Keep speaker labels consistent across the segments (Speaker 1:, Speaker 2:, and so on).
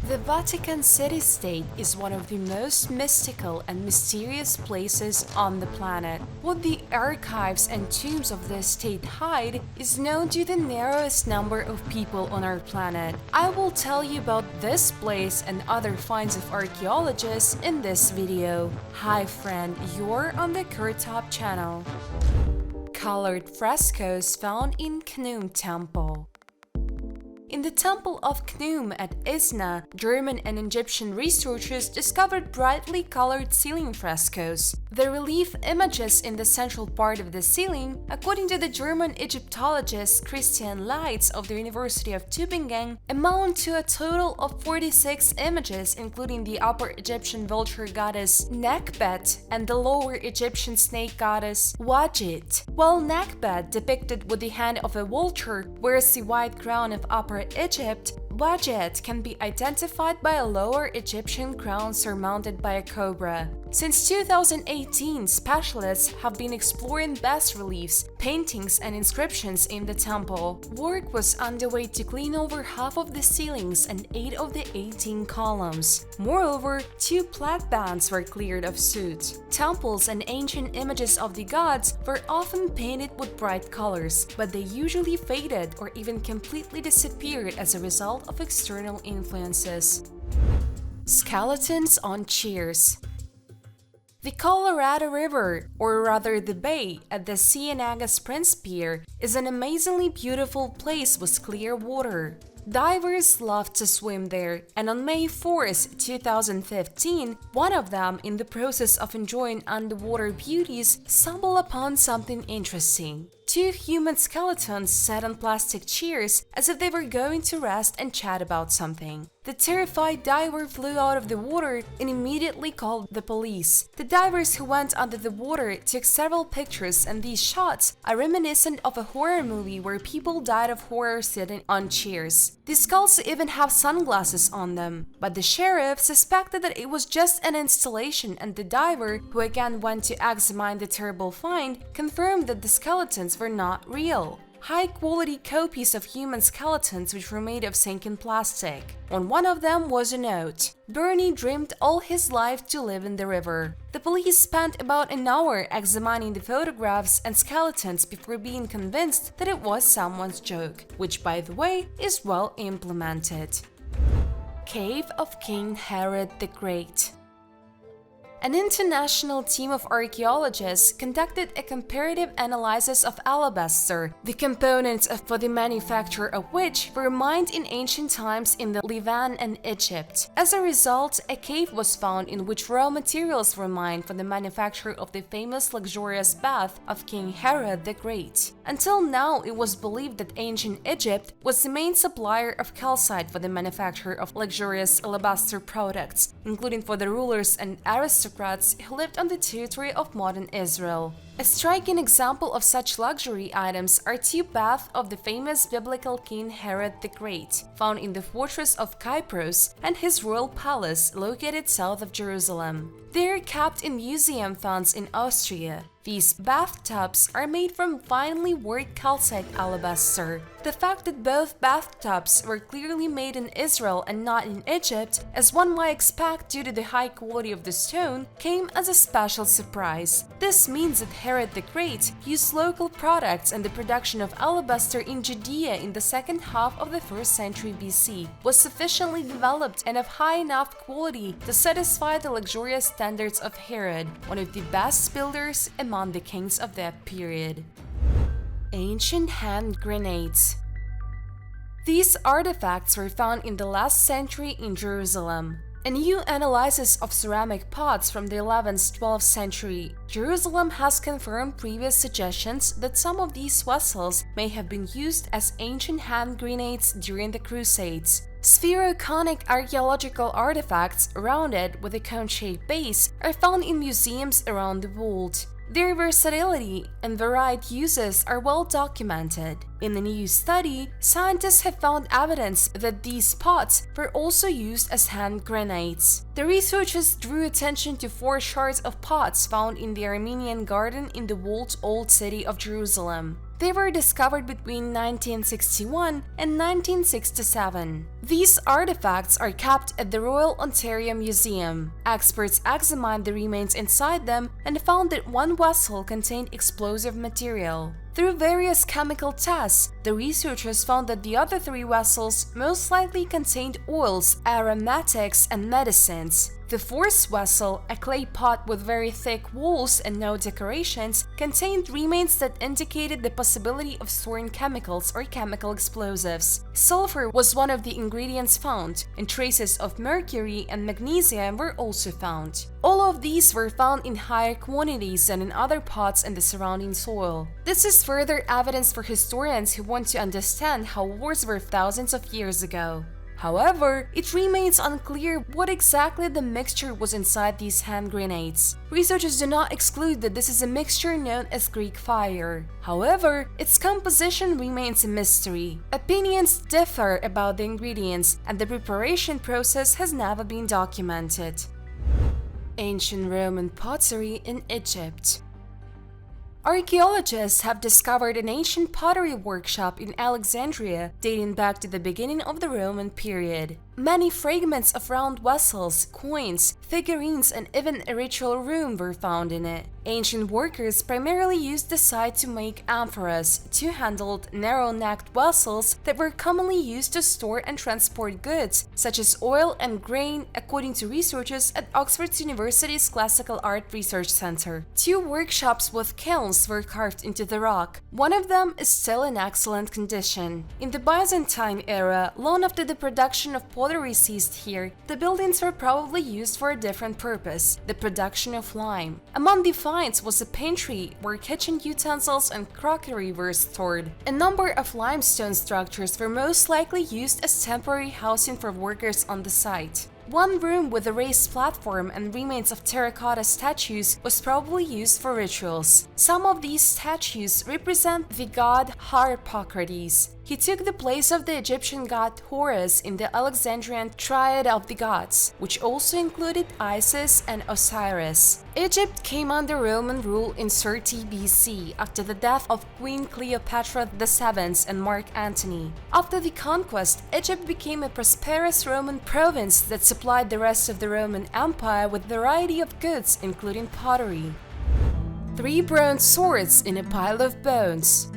Speaker 1: The Vatican city-state is one of the most mystical and mysterious places on the planet. What the archives and tombs of the state hide is known to the narrowest number of people on our planet. I will tell you about this place and other finds of archaeologists in this video. Hi friend, you're on the KirTop channel. Colored frescoes found in Khnum Temple. In the Temple of Khnum at Izna, German and Egyptian researchers discovered brightly colored ceiling frescoes. The relief images in the central part of the ceiling, according to the German Egyptologist Christian Leitz of the University of Tübingen, amount to a total of 46 images, including the Upper Egyptian vulture goddess Nekbet and the Lower Egyptian snake goddess Wadjet. While Nekbet, depicted with the hand of a vulture, wears the white crown of Upper Egypt, Wadjet can be identified by a Lower Egyptian crown surmounted by a cobra. Since 2018, specialists have been exploring bas-reliefs, paintings, and inscriptions in the temple. Work was underway to clean over half of the ceilings and 8 of the 18 columns. Moreover, 2 plaque bands were cleared of soot. Temples and ancient images of the gods were often painted with bright colors, but they usually faded or even completely disappeared as a result of external influences. Skeletons on chairs. The Colorado River, or rather the bay at the Cienegas Prince Pier, is an amazingly beautiful place with clear water. Divers love to swim there, and on May 4, 2015, one of them, in the process of enjoying underwater beauties, stumbled upon something interesting. 2 human skeletons sat on plastic chairs as if they were going to rest and chat about something. The terrified diver flew out of the water and immediately called the police. The divers who went under the water took several pictures, and these shots are reminiscent of a horror movie where people died of horror sitting on chairs. The skulls even have sunglasses on them, but the sheriff suspected that it was just an installation, and the diver, who again went to examine the terrible find, confirmed that the skeletons were not real. High-quality copies of human skeletons which were made of sinking plastic. On one of them was a note: "Bernie dreamed all his life to live in the river." The police spent about an hour examining the photographs and skeletons before being convinced that it was someone's joke, which, by the way, is well implemented. Cave of King Herod the Great. An international team of archaeologists conducted a comparative analysis of alabaster, the components for the manufacture of which were mined in ancient times in the Levant and Egypt. As a result, a cave was found in which raw materials were mined for the manufacture of the famous luxurious bath of King Herod the Great. Until now, it was believed that ancient Egypt was the main supplier of calcite for the manufacture of luxurious alabaster products, including for the rulers and aristocrats who lived on the territory of modern Israel. A striking example of such luxury items are 2 baths of the famous biblical King Herod the Great, found in the fortress of Kypros and his royal palace located south of Jerusalem. They are kept in museum funds in Austria. These bathtubs are made from finely worked calcite alabaster. The fact that both bathtubs were clearly made in Israel and not in Egypt, as one might expect due to the high quality of the stone, came as a special surprise. This means that Herod the Great used local products, and the production of alabaster in Judea in the second half of the 1st century BC was sufficiently developed and of high enough quality to satisfy the luxurious standards of Herod, one of the best builders among the kings of that period. Ancient hand grenades. These artifacts were found in the last century in Jerusalem. A new analysis of ceramic pots from the 11th–12th century Jerusalem has confirmed previous suggestions that some of these vessels may have been used as ancient hand grenades during the Crusades. Spheroconic archaeological artifacts, rounded with a cone-shaped base, are found in museums around the world. Their versatility and varied uses are well documented. In a new study, scientists have found evidence that these pots were also used as hand grenades. The researchers drew attention to 4 shards of pots found in the Armenian garden in the walled Old City of Jerusalem. They were discovered between 1961 and 1967. These artifacts are kept at the Royal Ontario Museum. Experts examined the remains inside them and found that one vessel contained explosive material. Through various chemical tests, the researchers found that the other 3 vessels most likely contained oils, aromatics, and medicines. The 4th vessel, a clay pot with very thick walls and no decorations, contained remains that indicated the possibility of storing chemicals or chemical explosives. Sulfur was one of the ingredients found, and traces of mercury and magnesium were also found. All of these were found in higher quantities than in other pots in the surrounding soil. This is further evidence for historians who want to understand how wars were thousands of years ago. However, it remains unclear what exactly the mixture was inside these hand grenades. Researchers do not exclude that this is a mixture known as Greek fire. However, its composition remains a mystery. Opinions differ about the ingredients, and the preparation process has never been documented. Ancient Roman pottery in Egypt. Archaeologists have discovered an ancient pottery workshop in Alexandria dating back to the beginning of the Roman period. Many fragments of round vessels, coins, figurines, and even a ritual room were found in it. Ancient workers primarily used the site to make amphoras, 2-handled, narrow-necked vessels that were commonly used to store and transport goods, such as oil and grain, according to researchers at Oxford University's Classical Art Research Center. 2 workshops with kilns were carved into the rock. One of them is still in excellent condition. In the Byzantine era, long after the production of pottery ceased here, the buildings were probably used for a different purpose, the production of lime. Among the finds was a pantry where kitchen utensils and crockery were stored. A number of limestone structures were most likely used as temporary housing for workers on the site. One room with a raised platform and remains of terracotta statues was probably used for rituals. Some of these statues represent the god Harpocrates. He took the place of the Egyptian god Horus in the Alexandrian triad of the gods, which also included Isis and Osiris. Egypt came under Roman rule in 30 BC after the death of Queen Cleopatra VII and Mark Antony. After the conquest, Egypt became a prosperous Roman province that supplied the rest of the Roman Empire with a variety of goods, including pottery. 3 bronze swords in a pile of bones.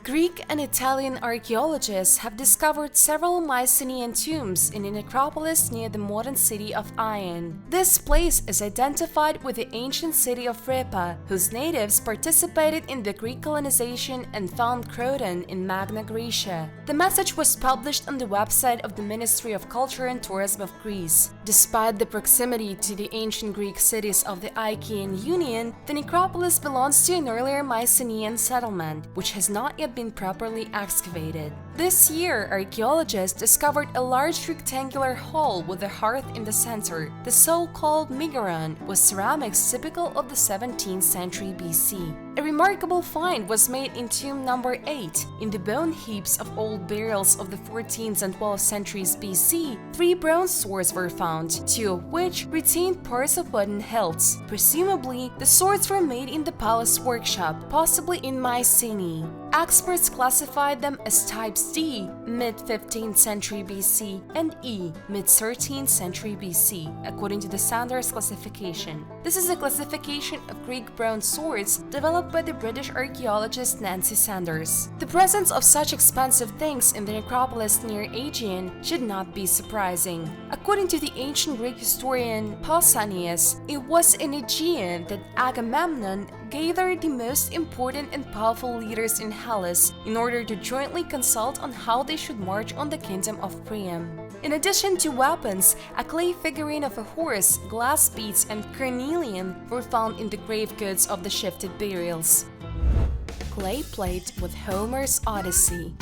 Speaker 1: Greek and Italian archaeologists have discovered several Mycenaean tombs in a necropolis near the modern city of Ion. This place is identified with the ancient city of Ripa, whose natives participated in the Greek colonization and found Croton in Magna Graecia. The message was published on the website of the Ministry of Culture and Tourism of Greece. Despite the proximity to the ancient Greek cities of the Achaean Union, the necropolis belongs to an earlier Mycenaean settlement, which has not yet been properly excavated. This year, archaeologists discovered a large rectangular hall with a hearth in the center. The so-called Megaron was ceramics typical of the 17th century BC. A remarkable find was made in tomb number 8. In the bone heaps of old burials of the 14th and 12th centuries BC, 3 bronze swords were found, 2 of which retained parts of wooden hilts. Presumably, the swords were made in the palace workshop, possibly in Mycenae. Experts classified them as types D, mid-15th century BC, and E, mid-13th century BC, according to the Sanders classification. This is a classification of Greek bronze swords developed by the British archaeologist Nancy Sanders. The presence of such expensive things in the necropolis near Aegean should not be surprising. According to the ancient Greek historian Pausanias, it was in Aegean that Agamemnon gathered the most important and powerful leaders in Hellas in order to jointly consult on how they should march on the kingdom of Priam. In addition to weapons, a clay figurine of a horse, glass beads, and carnelian were found in the grave goods of the shifted burials. Clay plate with Homer's Odyssey.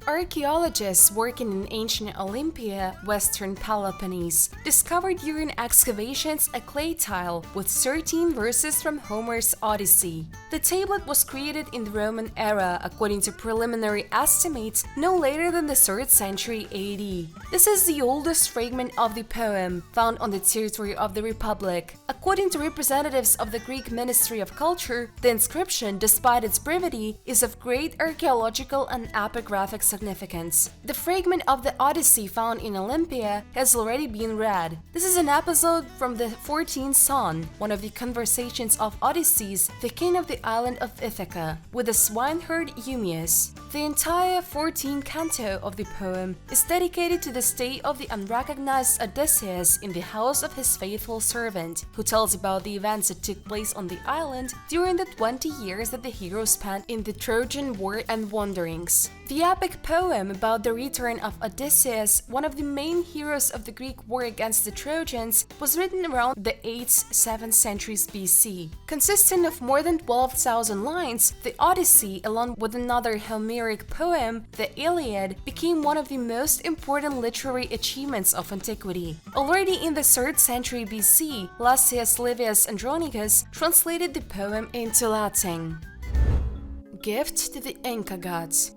Speaker 1: Archaeologists working in ancient Olympia, Western Peloponnese, discovered during excavations a clay tile with 13 verses from Homer's Odyssey. The tablet was created in the Roman era according to preliminary estimates no later than the 3rd century AD. This is the oldest fragment of the poem found on the territory of the Republic. According to representatives of the Greek Ministry of Culture, the inscription, despite its brevity, is of great archaeological and epigraphic significance. The fragment of the Odyssey found in Olympia has already been read. This is an episode from the 14th Son, one of the conversations of Odysseus, the king of the island of Ithaca, with the swineherd Eumaeus. The entire 14th canto of the poem is dedicated to the stay of the unrecognized Odysseus in the house of his faithful servant, who tells about the events that took place on the island during the 20 years that the hero spent in the Trojan War and wanderings. The epic poem about the return of Odysseus, one of the main heroes of the Greek war against the Trojans, was written around the 8th-7th centuries BC. Consisting of more than 12,000 lines, the Odyssey, along with another Homeric poem, the Iliad, became one of the most important literary achievements of antiquity. Already in the 3rd century BC, Lassius Livius Andronicus translated the poem into Latin. Gift to the Inca gods.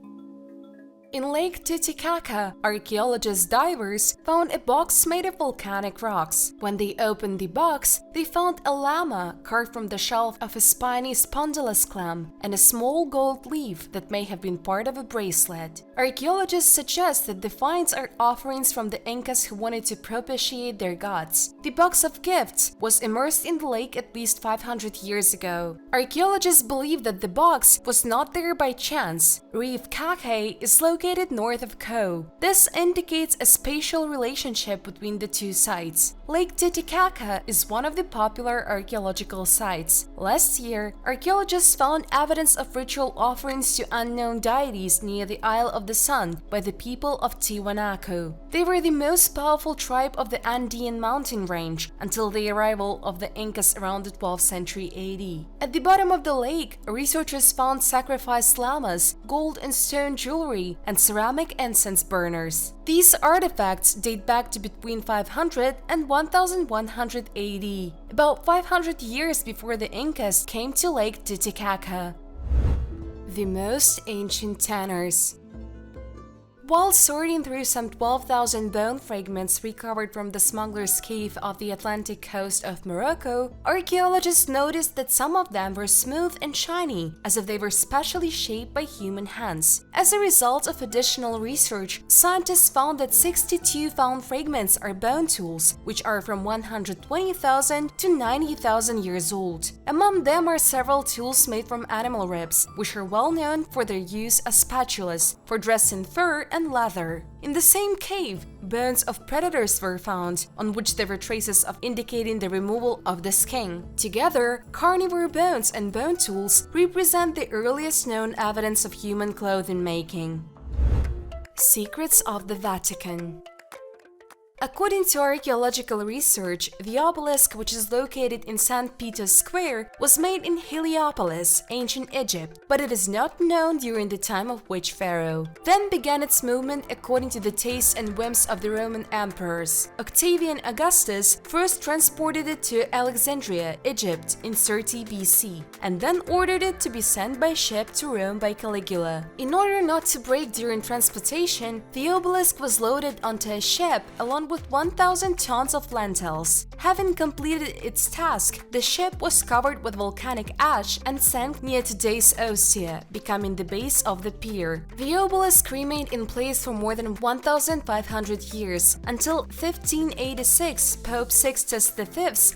Speaker 1: In Lake Titicaca, archaeologist divers found a box made of volcanic rocks. When they opened the box, they found a llama carved from the shell of a spiny spondylus clam and a small gold leaf that may have been part of a bracelet. Archaeologists suggest that the finds are offerings from the Incas who wanted to propitiate their gods. The box of gifts was immersed in the lake at least 500 years ago. Archaeologists believe that the box was not there by chance. Reef Kake is located north of Ko. This indicates a spatial relationship between the two sites. Lake Titicaca is one of the popular archaeological sites. Last year, archaeologists found evidence of ritual offerings to unknown deities near the Isle of the Sun by the people of Tiwanaku. They were the most powerful tribe of the Andean mountain range until the arrival of the Incas around the 12th century AD. At the bottom of the lake, researchers found sacrificed llamas, gold and stone jewelry, and ceramic incense burners. These artifacts date back to between 500 and 1100 AD, about 500 years before the Incas came to Lake Titicaca. The most ancient tanners. While sorting through some 12,000 bone fragments recovered from the smuggler's cave off the Atlantic coast of Morocco, archaeologists noticed that some of them were smooth and shiny, as if they were specially shaped by human hands. As a result of additional research, scientists found that 62 found fragments are bone tools, which are from 120,000 to 90,000 years old. Among them are several tools made from animal ribs, which are well known for their use as spatulas, for dressing fur and leather. In the same cave, bones of predators were found, on which there were traces of indicating the removal of the skin. Together, carnivore bones and bone tools represent the earliest known evidence of human clothing making. Secrets of the Vatican. According to archaeological research, the obelisk, which is located in St. Peter's Square, was made in Heliopolis, ancient Egypt, but it is not known during the time of which pharaoh. Then began its movement according to the tastes and whims of the Roman emperors. Octavian Augustus first transported it to Alexandria, Egypt, in 30 BC, and then ordered it to be sent by ship to Rome by Caligula. In order not to break during transportation, the obelisk was loaded onto a ship along with 1,000 tons of lentils. Having completed its task, the ship was covered with volcanic ash and sank near today's Ostia, becoming the base of the pier. The obelisk remained in place for more than 1,500 years, until 1586 Pope Sixtus V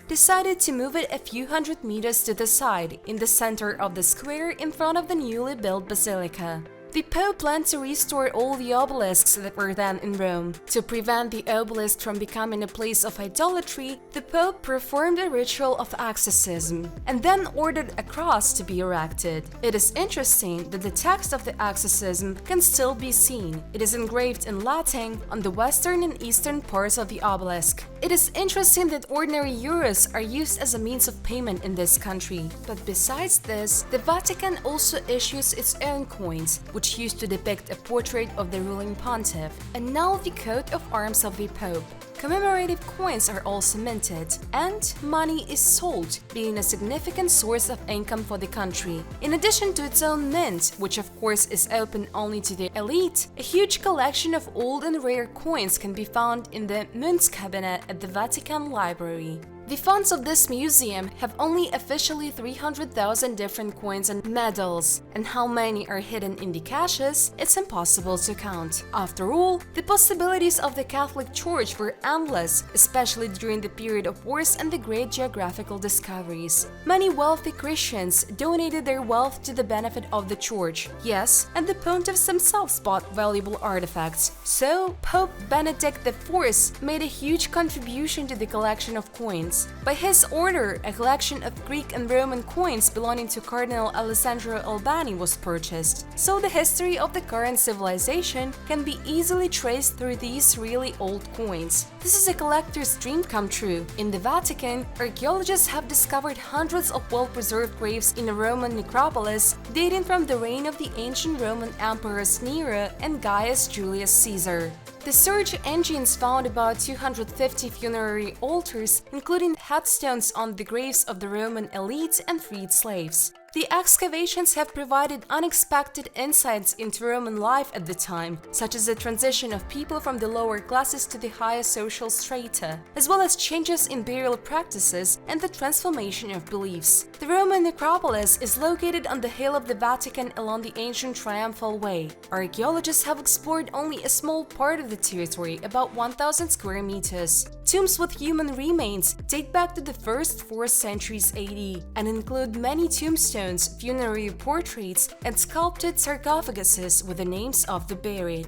Speaker 1: decided to move it a few hundred meters to the side, in the center of the square in front of the newly built basilica. The Pope planned to restore all the obelisks that were then in Rome. To prevent the obelisk from becoming a place of idolatry, the Pope performed a ritual of exorcism and then ordered a cross to be erected. It is interesting that the text of the exorcism can still be seen. It is engraved in Latin on the western and eastern parts of the obelisk. It is interesting that ordinary euros are used as a means of payment in this country. But besides this, the Vatican also issues its own coins, which used to depict a portrait of the ruling pontiff, and now the coat of arms of the Pope. Commemorative coins are also minted, and money is sold, being a significant source of income for the country. In addition to its own mint, which of course is open only to the elite, a huge collection of old and rare coins can be found in the Münzcabinet at the Vatican Library. The funds of this museum have only officially 300,000 different coins and medals, and how many are hidden in the caches, it's impossible to count. After all, the possibilities of the Catholic Church were endless, especially during the period of wars and the great geographical discoveries. Many wealthy Christians donated their wealth to the benefit of the Church, yes, and the pontiffs themselves bought valuable artifacts. So, Pope Benedict XIV made a huge contribution to the collection of coins. By his order, a collection of Greek and Roman coins belonging to Cardinal Alessandro Albani was purchased. So the history of the current civilization can be easily traced through these really old coins. This is a collector's dream come true. In the Vatican, archaeologists have discovered hundreds of well-preserved graves in a Roman necropolis dating from the reign of the ancient Roman emperors Nero and Gaius Julius Caesar. The search engines found about 250 funerary altars, including headstones on the graves of the Roman elite and freed slaves. The excavations have provided unexpected insights into Roman life at the time, such as the transition of people from the lower classes to the higher social strata, as well as changes in burial practices and the transformation of beliefs. The Roman necropolis is located on the hill of the Vatican along the ancient Triumphal Way. Archaeologists have explored only a small part of the territory, about 1,000 square meters. Tombs with human remains date back to the first 4 centuries AD and include many tombstones, funerary portraits, and sculpted sarcophaguses with the names of the buried.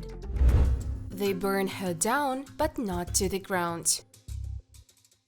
Speaker 1: They burn her down, but not to the ground.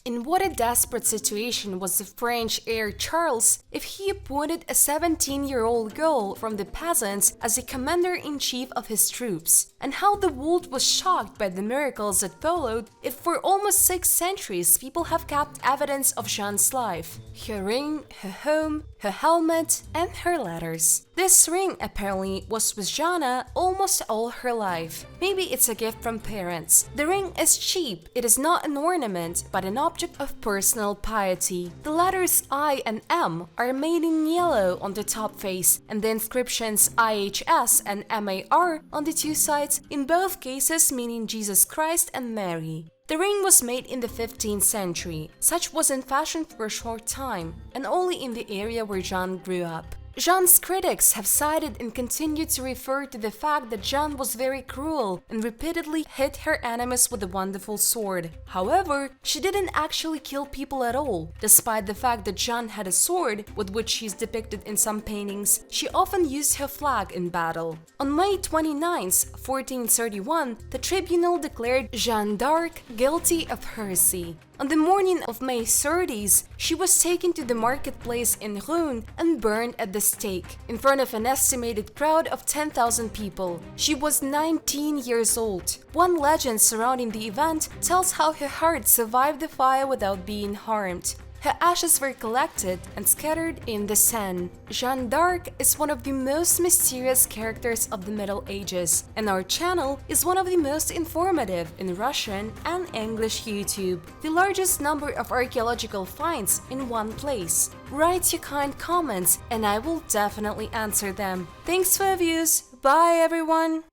Speaker 1: In what a desperate situation was the French heir Charles if he appointed a 17-year-old girl from the peasants as the commander-in-chief of his troops, and how the world was shocked by the miracles that followed if for almost 6 centuries people have kept evidence of Jeanne's life: her ring, her home, her helmet, and her letters. This ring apparently was with Jeanne almost all her life. Maybe it's a gift from parents. The ring is cheap, it is not an ornament, but an object of personal piety. The letters I and M are made in yellow on the top face, and the inscriptions IHS and MAR on the 2 sides, in both cases meaning Jesus Christ and Mary. The ring was made in the 15th century. Such was in fashion for a short time, and only in the area where Jeanne grew up. Jeanne's critics have cited and continued to refer to the fact that Jeanne was very cruel and repeatedly hit her enemies with a wonderful sword. However, she didn't actually kill people at all. Despite the fact that Jeanne had a sword, with which she is depicted in some paintings, she often used her flag in battle. On May 29, 1431, the tribunal declared Jeanne d'Arc guilty of heresy. On the morning of May 30th, she was taken to the marketplace in Khnum and burned at the stake, in front of an estimated crowd of 10,000 people. She was 19 years old. One legend surrounding the event tells how her heart survived the fire without being harmed. Her ashes were collected and scattered in the Seine. Jeanne d'Arc is one of the most mysterious characters of the Middle Ages, and our channel is one of the most informative in Russian and English YouTube. The largest number of archaeological finds in one place. Write your kind comments and I will definitely answer them. Thanks for your views. Bye everyone!